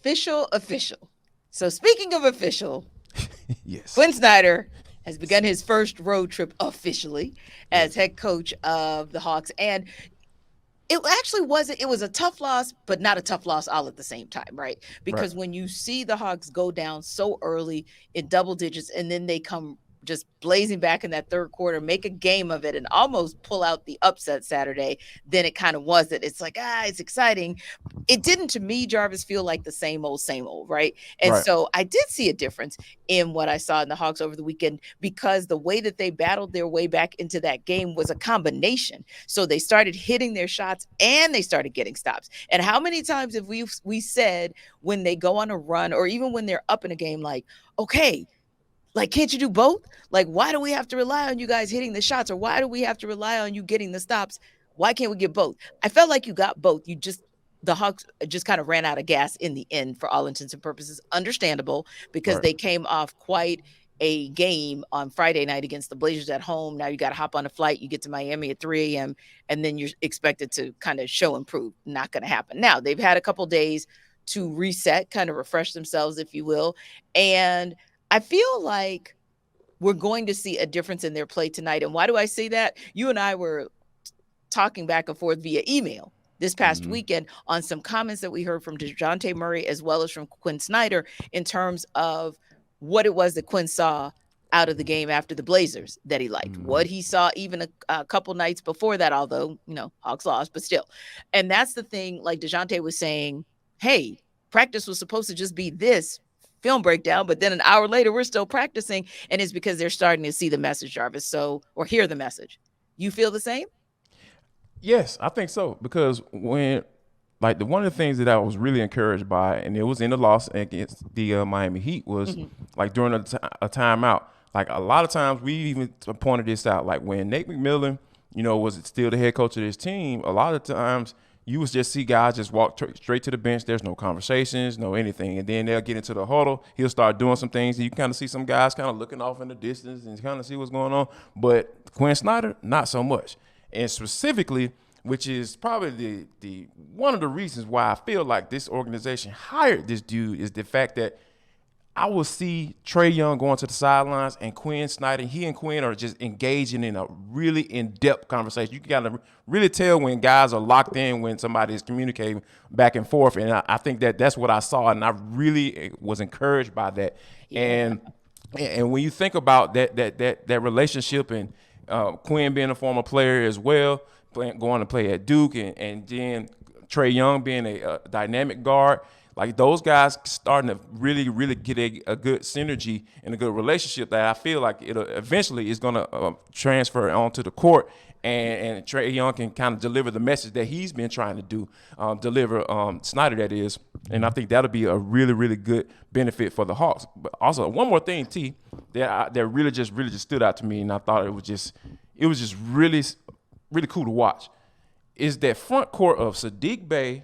Official. So speaking of official, Yes. Quin Snyder has begun his first road trip officially as Yes. head coach of the Hawks. And it actually wasn't, it was a tough loss, but not a tough loss all at the same time, right? Right. Because when you see the Hawks go down so early in double digits and then they come just blazing back in that third quarter, make a game of it, and almost pull out the upset Saturday, then it kind of wasn't. It's like, it's exciting. It didn't, to me, Jarvis, feel like the same old, right? And Right. so I did see a difference in what I saw in the Hawks over the weekend because the way that they battled their way back into that game was a combination. So they started hitting their shots and they started getting stops. And how many times have we said when they go on a run or even when they're up in a game, like, okay, like, can't you do both? Like, why do we have to rely on you guys hitting the shots or why do we have to rely on you getting the stops? Why can't we get both? I felt like you got both. The Hawks just kind of ran out of gas in the end for all intents and purposes. Understandable because Right. they came off quite a game on Friday night against the Blazers at home. Now you got to hop on a flight. You get to Miami at 3 a.m. and then you're expected to kind of show and prove. Not going to happen. Now they've had a couple days to reset, kind of refresh themselves, if you will. And I feel like we're going to see a difference in their play tonight. And why do I say that? You and I were talking back and forth via email this past Mm-hmm. weekend on some comments that we heard from DeJounte Murray as well as from Quin Snyder in terms of what it was that Quin saw out of the game after the Blazers that he liked, Mm-hmm. what he saw even a couple nights before that, although, Hawks lost, but still. And that's the thing, like DeJounte was saying, hey, practice was supposed to just be this film breakdown, but then an hour later, we're still practicing. And it's because they're starting to see the message, Jarvis, or hear the message. You feel the same? Yes, I think so because when like the one of the things that I was really encouraged by, and it was in the loss against the Miami Heat, was Mhm. like during a timeout. Like a lot of times, we even pointed this out. Like when Nate McMillan, was still the head coach of this team. A lot of times, you would just see guys just walk straight to the bench. There's no conversations, no anything, and then they'll get into the huddle. He'll start doing some things, and you kind of see some guys kind of looking off in the distance and kind of see what's going on. But Quin Snyder, not so much, and specifically, which is probably the one of the reasons why I feel like this organization hired this dude, is the fact that I will see Trae Young going to the sidelines and Quin Snyder. He and Quin are just engaging in a really in-depth conversation. You got to really tell when guys are locked in, when somebody is communicating back and forth. And I think that that's what I saw, and I really was encouraged by that. Yeah. And when you think about that relationship, and Quin being a former player as well, going to play at Duke, and then Trae Young being a dynamic guard, like those guys starting to really, really get a good synergy and a good relationship that I feel like it eventually is going to transfer onto the court. And Trae Young can kind of deliver the message that he's been trying to deliver Snyder, that is. And I think that'll be a really, really good benefit for the Hawks. But also, one more thing, T, that really just stood out to me, and I thought it was just really, really cool to watch, is that front court of Sadiq Bey,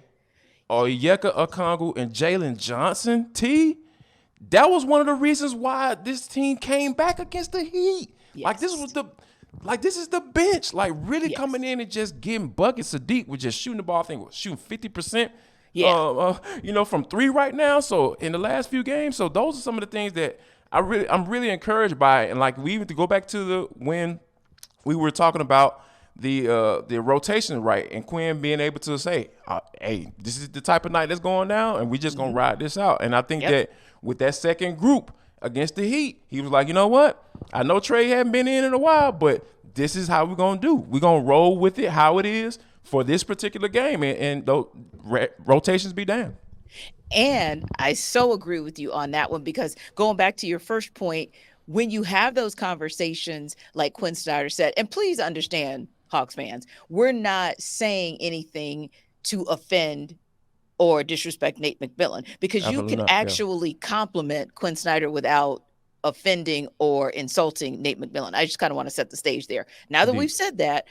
Oyeka Okongwu, and Jalen Johnson. T, that was one of the reasons why this team came back against the Heat. Like Yes. this is the bench, like really coming Yes. in and just getting buckets. Sadiq was just shooting the ball. I think was shooting 50%. Yeah. From three right now. So in the last few games, so those are some of the things that I'm really encouraged by. And like we even to go back to when we were talking about the rotation, right, and Quin being able to say, "Hey, this is the type of night that's going down, and we just gonna Mhm. ride this out." And I think Yep. that with that second group against the Heat, he was like, "You know what? I know Trae hadn't been in a while, but this is how we're gonna do. We're gonna roll with it how it is for this particular game, and those rotations be damned." And I so agree with you on that one because going back to your first point, when you have those conversations, like Quin Snyder said, and please understand, Hawks fans, we're not saying anything to offend or disrespect Nate McMillan because you Absolutely can not. Yeah. actually compliment Quin Snyder without offending or insulting Nate McMillan. I just kind of want to set the stage there. Now that Indeed. we've said that,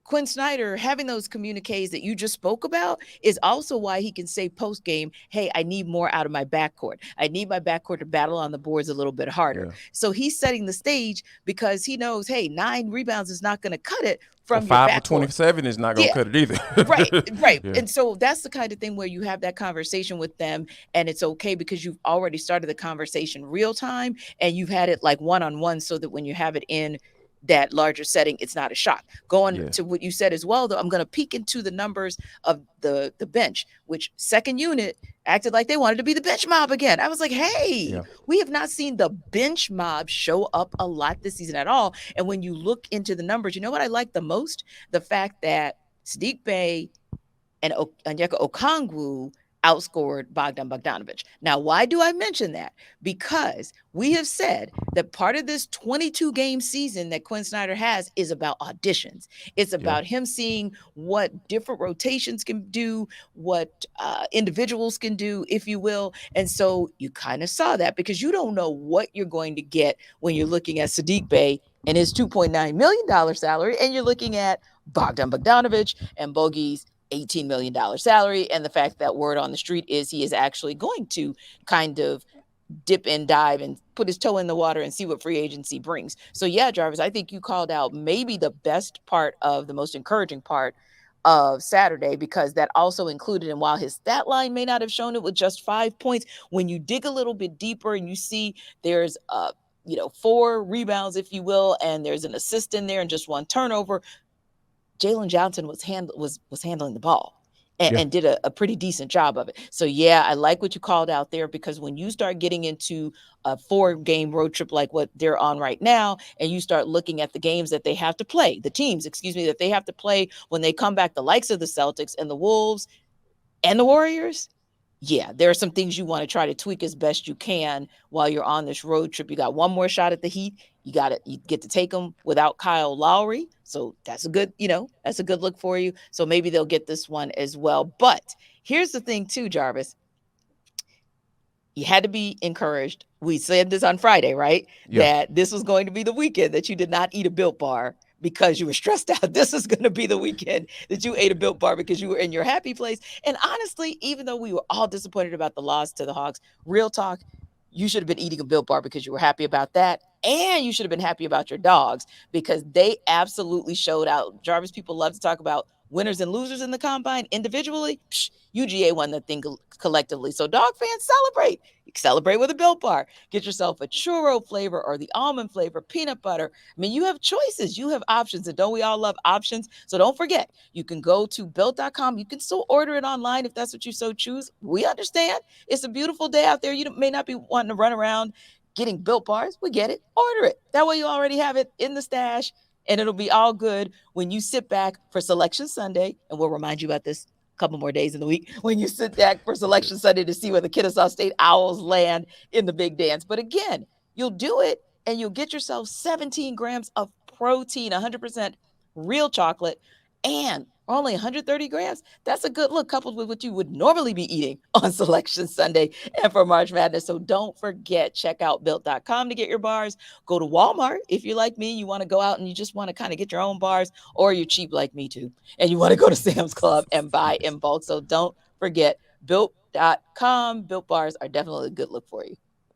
Quin Snyder having those communiques that you just spoke about is also why he can say post game, hey, I need more out of my backcourt. I need my backcourt to battle on the boards a little bit harder. Yeah. So he's setting the stage because he knows, hey, 9 rebounds is not going to cut it Or from your 5 for backcourt. 27 is not gonna Yeah. cut it either. Right, right. Yeah. And so that's the kind of thing where you have that conversation with them, and it's okay because you've already started the conversation real time and you've had it like one on one so that when you have it in that larger setting, it's not a shock. Going Yeah. to what you said as well, though, I'm going to peek into the numbers of the bench, which second unit acted like they wanted to be the bench mob again. I was like, hey, Yeah. we have not seen the bench mob show up a lot this season at all. And when you look into the numbers, you know what I like the most? The fact that Sadiq Bey and Onyeka Okongwu outscored Bogdan Bogdanovic. Now, why do I mention that? Because we have said that part of this 22 game season that Quin Snyder has is about auditions. It's Yeah. about him seeing what different rotations can do, what individuals can do, if you will. And so you kind of saw that because you don't know what you're going to get when you're looking at Sadiq Bey and his $2.9 million salary, and you're looking at Bogdan Bogdanovic and Bogey's $18 million salary, and the fact that word on the street is he is actually going to kind of dip and dive and put his toe in the water and see what free agency brings. So yeah, Jarvis, I think you called out maybe the best part of the most encouraging part of Saturday, because that also included, and while his stat line may not have shown it with just 5 points, when you dig a little bit deeper and you see there's 4 rebounds, if you will, and there's an assist in there and just 1 turnover, Jalen Johnson was handling the ball Yeah. and did a pretty decent job of it. So yeah, I like what you called out there, because when you start getting into a 4-game road trip like what they're on right now, and you start looking at the games that they have to play, the teams, excuse me, that they have to play when they come back, the likes of the Celtics and the Wolves and the Warriors, yeah, there are some things you want to try to tweak as best you can while you're on this road trip. You got one more shot at the Heat. You get to take them without Kyle Lowry. So that's a good, that's a good look for you. So maybe they'll get this one as well. But here's the thing too, Jarvis. You had to be encouraged. We said this on Friday, right? Yeah. That this was going to be the weekend that you did not eat a Built Bar because you were stressed out. This is going to be the weekend that you ate a Built Bar because you were in your happy place. And honestly, even though we were all disappointed about the loss to the Hawks, real talk, you should have been eating a Built Bar because you were happy about that. And you should have been happy about your dogs because they absolutely showed out. Jarvis, people love to talk about winners and losers in the combine individually. UGA won the thing collectively. So dog fans, celebrate. Celebrate with a Built Bar. Get yourself a churro flavor or the almond flavor, peanut butter. I mean, you have choices. You have options. And don't we all love options? So don't forget, you can go to built.com. You can still order it online if that's what you so choose. We understand. It's a beautiful day out there. You may not be wanting to run around getting Built Bars. We get it. Order it. That way you already have it in the stash, and it'll be all good when you sit back for Selection Sunday. And we'll remind you about this a couple more days in the week when you sit back for Selection Sunday to see where the Kennesaw State Owls land in the big dance. But again, you'll do it and you'll get yourself 17 grams of protein, 100% real chocolate, and only 130 grams. That's a good look coupled with what you would normally be eating on Selection Sunday and for March Madness. So don't forget, check out built.com to get your bars. Go to Walmart if you're like me, you want to go out and you just want to kind of get your own bars, or you're cheap like me too, and you want to go to Sam's Club and buy in bulk. So don't forget, built.com. Built bars are definitely a good look for you.